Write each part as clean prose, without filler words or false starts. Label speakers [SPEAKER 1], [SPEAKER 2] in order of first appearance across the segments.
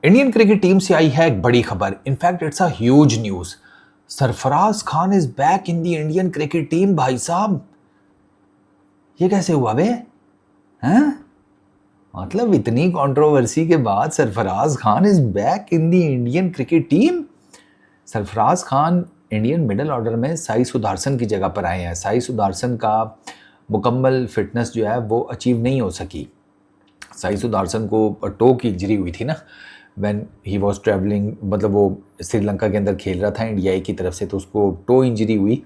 [SPEAKER 1] Indian cricket team से आई है एक बड़ी खबर। In fact it's a huge news. Sarfaraz Khan is back in the Indian cricket team. भाई साहब, ये कैसे हुआ बे? हैं? मतलब इतनी कंट्रोवर्सी के बाद Sarfaraz Khan is back in the Indian cricket team. Sarfaraz Khan Indian middle order में साई सुदर्शन की जगह पर आए हैं। साई सुदर्शन का मुकम्मल फिटनेस जो है वो अचीव नहीं हो सकी। साई सुदर्शन को टो की इंजरी हुई थी ना, व्हेन ही वाज ट्रैवलिंग, मतलब वो श्रीलंका के अंदर खेल रहा था इंडिया की तरफ से, तो उसको टो इंजरी हुई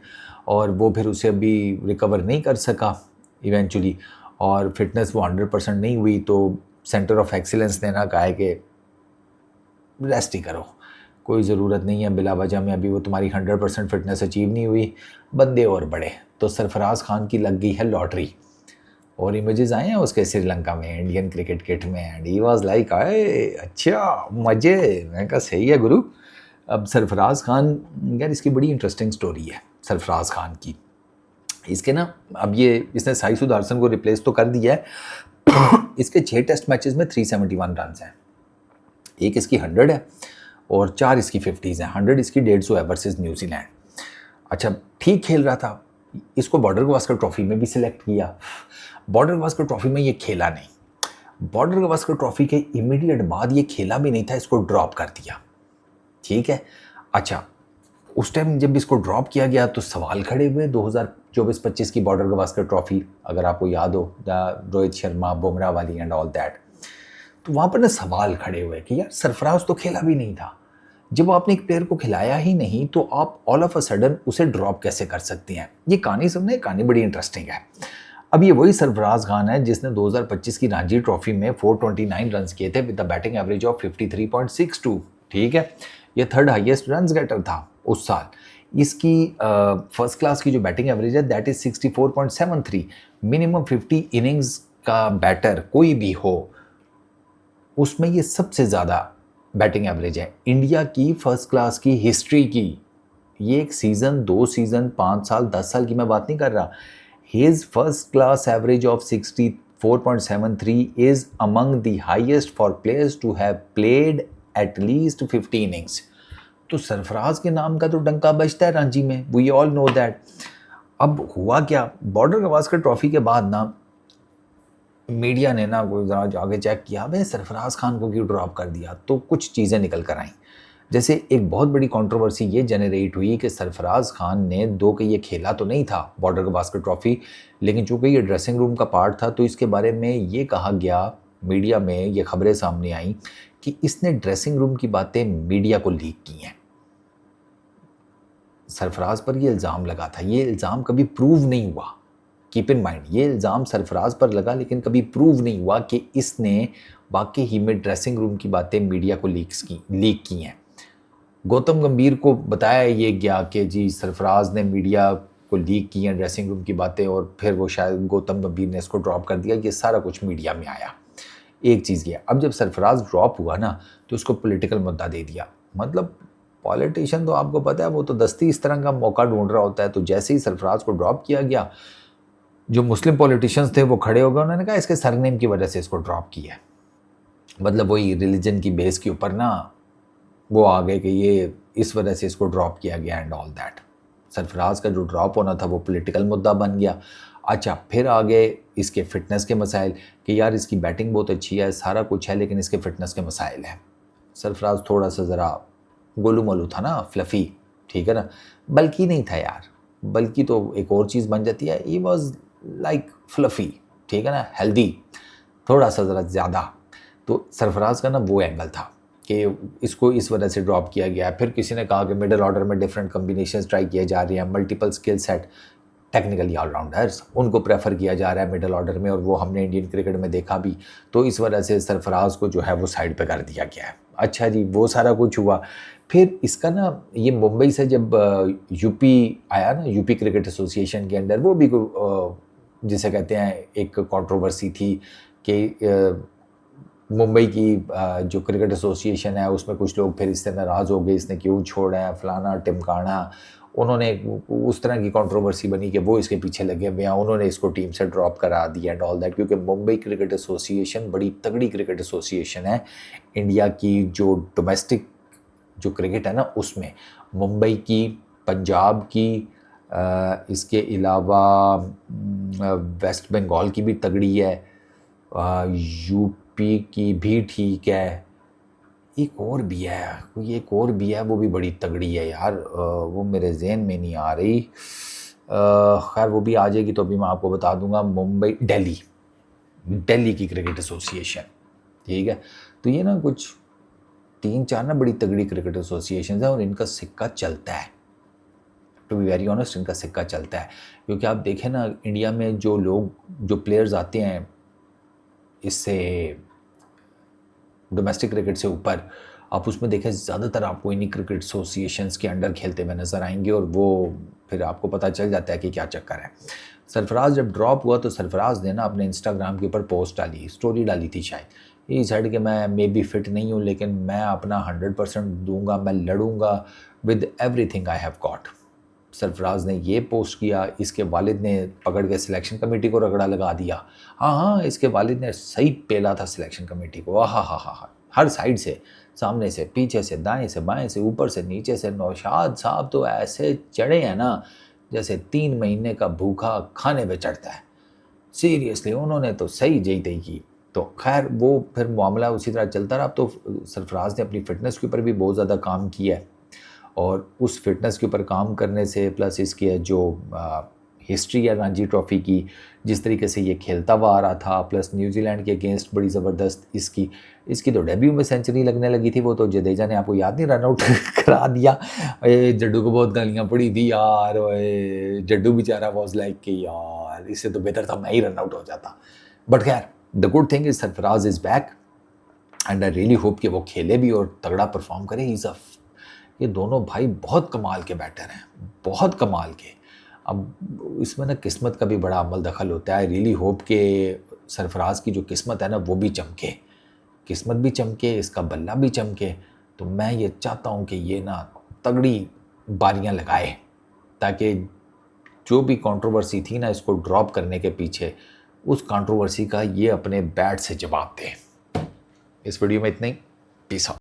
[SPEAKER 1] और वो फिर उसे अभी रिकवर नहीं कर सका इवेंचुअली, और फिटनेस वो 100% नहीं हुई। तो सेंटर ऑफ एक्सीलेंस ने ना कहा है कि रेस्ट ही करो, कोई ज़रूरत नहीं है बिला वजह में, अभी वो तुम्हारी 100% फिटनेस अचीव नहीं हुई, बंदे और बड़े। तो सरफराज खान की लग गई है लॉटरी, और इमेजेस आए हैं उसके श्रीलंका में इंडियन क्रिकेट किट में, एंड ही वाज लाइक आए अच्छा मजे। मैं कहा सही है गुरु। अब सरफराज खान, यार इसकी बड़ी इंटरेस्टिंग स्टोरी है सरफराज खान की। इसके ना, अब ये इसने साई सुदर्शन को रिप्लेस तो कर दिया है। इसके 6 टेस्ट मैचेस में 371 रन हैं, एक इसकी 100 है और 4 इसकी 50s हैं। 100 इसकी 150 है वर्सेस न्यूजीलैंड। अच्छा, ठीक खेल रहा था। इसको बॉर्डर गवास्कर ट्रॉफी में भी सिलेक्ट किया। बॉर्डर गवास्कर ट्रॉफी में ये खेला नहीं। बॉर्डर गवास्कर ट्रॉफी के इमीडिएट बाद ये खेला भी नहीं था, इसको ड्रॉप कर दिया। ठीक है। अच्छा, उस टाइम जब इसको ड्रॉप किया गया तो सवाल खड़े हुए 2024-25 की बॉर्डर गवास्कर ट्रॉफी, अगर आपको याद हो, रोहित शर्मा बुमराह वाली एंड ऑल दैट। तो वहाँ पर ना सवाल खड़े हुए कि यार सरफराज तो खेला भी नहीं था। जब आपने एक प्लेयर को खिलाया ही नहीं तो आप ऑल ऑफ अ सडन उसे ड्रॉप कैसे कर सकती हैं? ये कहानी सुनने, कहानी बड़ी इंटरेस्टिंग है। अब ये वही सरफराज खान है जिसने 2025 की रणजी ट्रॉफी में 429 रन किए थे with the batting average of 53.62। ठीक है, ये थर्ड हाईएस्ट रन गेटर था उस साल। इसकी फर्स्ट क्लास की जो बैटिंग एवरेज है दैट इज 64.73। मिनिमम 50 इनिंग्स का बैटर कोई भी हो उसमें ये सबसे ज़्यादा बैटिंग एवरेज है इंडिया की फर्स्ट क्लास की हिस्ट्री की। ये एक सीज़न, 2 सीज़न, 5 साल, 10 साल की मैं बात नहीं कर रहा। His first class average of 64.73 is among the highest for players to have played at least 50 innings. तो सरफराज के नाम का तो डंका बजता है रणजी में, वी ऑल नो दैट। अब हुआ क्या, बॉर्डर गवास्कर ट्रॉफी के बाद ना मीडिया ने ना कोई आगे चेक किया, भाई सरफराज खान को क्यों ड्रॉप कर दिया, तो कुछ चीज़ें निकल कर आईं। जैसे एक बहुत बड़ी कंट्रोवर्सी ये जनरेट हुई कि सरफराज खान ने 2 के ये खेला तो नहीं था बॉर्डर गवास्कर ट्रॉफी, लेकिन चूंकि ये ड्रेसिंग रूम का पार्ट था तो इसके बारे में ये कहा गया, मीडिया में ये खबरें सामने आई कि इसने ड्रेसिंग रूम की बातें मीडिया को लीक की हैं। सरफराज पर ये इल्ज़ाम लगा था, ये इल्ज़ाम कभी प्रूव नहीं हुआ। कीप इन माइंड, ये इल्ज़ाम सरफराज पर लगा लेकिन कभी प्रूव नहीं हुआ कि इसने वाकई ही में ड्रेसिंग रूम की बातें मीडिया को लीक की हैं। गौतम गंभीर को बताया ये गया कि जी सरफराज ने मीडिया को लीक की हैं ड्रेसिंग रूम की बातें, और फिर वो शायद गौतम गंभीर ने इसको ड्रॉप कर दिया। ये सारा कुछ मीडिया में आया। एक चीज़ ये, अब जब सरफराज ड्रॉप हुआ ना तो उसको पॉलिटिकल मुद्दा दे दिया। मतलब पॉलिटिशियन तो आपको पता है वो तो दस्ती इस तरह का मौका ढूंढ रहा होता है। तो जैसे ही सरफराज को ड्रॉप किया गया, जो मुस्लिम पॉलिटिशियंस थे वो खड़े हो गए, उन्होंने कहा इसके सरनेम की वजह से इसको ड्रॉप किया है। मतलब वही रिलीजन की बेस के ऊपर ना वो आ गए कि ये इस वजह से इसको ड्रॉप किया गया एंड ऑल दैट। सरफराज का जो ड्रॉप होना था वो पॉलिटिकल मुद्दा बन गया। अच्छा, फिर आगे इसके फिटनेस के मसाइल कि यार इसकी बैटिंग बहुत अच्छी है, सारा कुछ है, लेकिन इसके फिटनेस के मसाइल हैं। सरफराज थोड़ा सा ज़रा गोलू मोलू था ना, फ्लफ़ी, ठीक है ना, बल्कि नहीं था यार, बल्कि तो एक और चीज़ बन जाती है। ही वॉज लाइक फ्लफ़ी, ठीक है ना, हेल्दी, थोड़ा सा ज़रा ज़्यादा। तो सरफराज का ना वो एंगल था कि इसको इस वजह से ड्रॉप किया गया। फिर किसी ने कहा कि मिडिल ऑर्डर में डिफरेंट कम्बिनेशंस ट्राई किए जा रहे हैं, multiple skill set, technically allrounders उनको प्रेफर किया जा रहा है मिडिल ऑर्डर में, और वो हमने इंडियन क्रिकेट में देखा भी। तो इस वजह से सरफराज को जो है वो साइड पे कर दिया गया है। अच्छा जी, वो सारा कुछ हुआ। फिर इसका ना ये मुंबई से जब यूपी आया ना, यूपी क्रिकेट एसोसिएशन के अंदर, वो भी जिसे कहते हैं एक कंट्रोवर्सी थी कि मुंबई की जो क्रिकेट एसोसिएशन है उसमें कुछ लोग फिर इससे नाराज़ हो गए, इसने क्यों छोड़ा है, फलाना टिमकाना, उन्होंने उस तरह की कंट्रोवर्सी बनी कि वो इसके पीछे लगे हुए हैं, उन्होंने इसको टीम से ड्रॉप करा दिया एंड ऑल दैट, क्योंकि मुंबई क्रिकेट एसोसिएशन बड़ी तगड़ी क्रिकेट एसोसिएशन है इंडिया की। जो डोमेस्टिक जो क्रिकेट है ना उसमें मुंबई की, पंजाब की, इसके अलावा वेस्ट बंगाल की भी तगड़ी है, यूपी की भी ठीक है, एक और भी है, कोई एक और भी है वो भी बड़ी तगड़ी है यार, वो मेरे जहन में नहीं आ रही। खैर वो भी आ जाएगी तो अभी मैं आपको बता दूंगा। मुंबई, दिल्ली की क्रिकेट एसोसिएशन, ठीक है। तो ये ना कुछ 3-4 ना बड़ी तगड़ी क्रिकेट एसोसिएशन है और इनका सिक्का चलता है, टू बी वेरी ऑनेस्ट इनका सिक्का चलता है। क्योंकि आप देखें ना इंडिया में जो लोग, जो प्लेयर्स आते हैं इससे डोमेस्टिक क्रिकेट से ऊपर, आप उसमें देखें ज़्यादातर आपको इन्हीं क्रिकेट एसोसिएशंस के अंडर खेलते हुए नज़र आएंगे और वो फिर आपको पता चल जाता है कि क्या चक्कर है। सरफराज जब ड्रॉप हुआ तो सरफराज ने ना अपने इंस्टाग्राम के ऊपर पोस्ट डाली, स्टोरी डाली थी शायद, ये साइड कि मैं मे बी फिट नहीं हूँ लेकिन मैं अपना 100% दूंगा, मैं लड़ूंगा with everything I have got. Sarfaraz ने ये पोस्ट किया, इसके वालिद ने पकड़ के सिलेक्शन कमेटी को रगड़ा लगा दिया। हाँ, इसके वालिद ने सही पेला था सिलेक्शन कमेटी को, हाँ, हर साइड से, सामने से, पीछे से, दाएं से, बाएं से, ऊपर से, नीचे से। नौशाद साहब तो ऐसे चढ़े हैं ना जैसे 3 महीने का भूखा खाने पे चढ़ता है, सीरियसली उन्होंने तो सही जई की। तो खैर वो फिर मामला उसी तरह चलता रहा। अब तो सरफराज ने अपनी फ़िटनेस के ऊपर भी बहुत ज़्यादा काम किया है और उस फिटनेस के ऊपर काम करने से प्लस इसकी जो हिस्ट्री है रणजी ट्रॉफ़ी की, जिस तरीके से ये खेलता हुआ आ रहा था, प्लस न्यूजीलैंड के अगेंस्ट बड़ी ज़बरदस्त इसकी तो डेब्यू में सेंचुरी लगने लगी थी। वो तो जडेजा ने, आपको याद नहीं, रन आउट करा दिया। जड्डू को बहुत गालियाँ पड़ी थी यार, जड्डू बेचारा वॉज लाइक कि यार इससे तो बेहतर था मैं ही रन आउट हो जाता। बट खैर the good thing is Sarfaraz is back and I really hope कि वो खेले भी और तगड़ा परफॉर्म करे। ये दोनों भाई बहुत कमाल के बैटर हैं, बहुत कमाल के। अब इसमें ना किस्मत का भी बड़ा अमल दखल होता है। आई रियली होप कि सरफराज की जो किस्मत है ना वो भी चमके, किस्मत भी चमके, इसका बल्ला भी चमके। तो मैं ये चाहता हूँ कि ये ना तगड़ी बारियां लगाए ताकि जो भी कंट्रोवर्सी थी ना इसको ड्रॉप करने के पीछे, उस कंट्रोवर्सी का ये अपने बैट से जवाब दे। इस वीडियो में इतना ही, पीस आउट।